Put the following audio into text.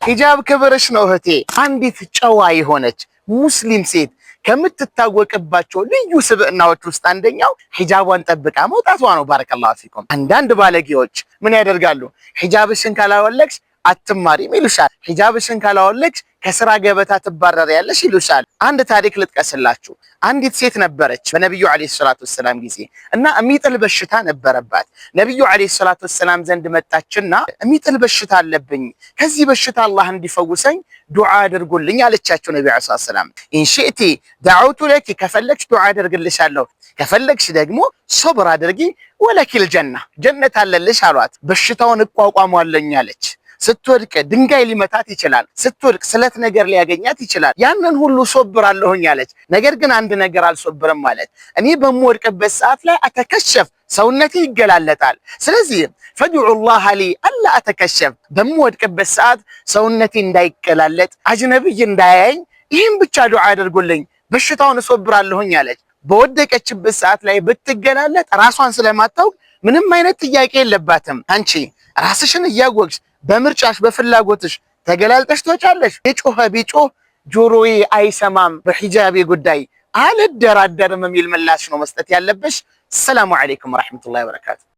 ሂጃብ ክብርሽ ነው እህቴ። አንዲት ጨዋ የሆነች ሙስሊም ሴት ከምትታወቅባቸው ልዩ ስብዕናዎች ውስጥ አንደኛው ሂጃቧን ጠብቃ መውጣቷ ነው። ባረከላሁ ፊኩም። አንዳንድ ባለጌዎች ምን ያደርጋሉ? ሂጃብሽን ካላወለቅሽ አትማሪም ይሉሻል። ሂጃብሽን ካላወለቅሽ ከስራ ገበታ ትባረሪያለሽ ይሉሻል። አንድ ታሪክ ልጥቀስላችሁ። አንዲት ሴት ነበረች በነብዩ አለይሂ ሰላቱ ወሰላም ጊዜ እና የሚጥል በሽታ ነበረባት። ነብዩ አለይሂ ሰላቱ ወሰላም ዘንድ መጣችና የሚጥል በሽታ አለብኝ፣ ከዚህ በሽታ አላህ እንዲፈውሰኝ ዱዓ አድርጉልኝ አለቻቸው። ነብዩ አለይሂ ሰላቱ ወሰላም ኢንሺእቲ ደዑቱ ለኪ፣ ከፈለግሽ ዱዓ አድርግልሻለሁ፣ ከፈለግሽ ደግሞ ሶብር አድርጊ፣ ወለኪል ጀና፣ ጀነት አለልሽ አሏት። በሽታውን እቋቋሟለኝ አለች። ስትወድቅ ድንጋይ ሊመታት ይችላል፣ ስትወድቅ ስለት ነገር ሊያገኛት ይችላል። ያንን ሁሉ ሶብራለሁኝ አለች። ነገር ግን አንድ ነገር አልሶብርም ማለት እኔ በምወድቅበት ሰዓት ላይ አተከሸፍ፣ ሰውነቴ ይገላለጣል። ስለዚህ ፈድዑላህ ሊ አላ አተከሸፍ፣ በምወድቅበት ሰዓት ሰውነቴ እንዳይገላለጥ አጅነብይ እንዳያየኝ ይህም ብቻ ዱዓ አድርጉልኝ፣ በሽታውን ሶብራለሁኝ አለች። በወደቀችበት ሰዓት ላይ ብትገላለጥ ራሷን ስለማታውቅ ምንም አይነት ጥያቄ የለባትም። አንቺ ራስሽን እያወቅሽ በምርጫሽ በፍላጎትሽ ተገላልጠሽ ትወጫለሽ። የጮኸ ቢጮህ ጆሮዬ አይሰማም በሂጃቤ ጉዳይ አልደራደርም የሚል ምላሽ ነው መስጠት ያለብሽ። ሰላሙ አለይኩም ወራህመቱላሂ ወበረካቱ።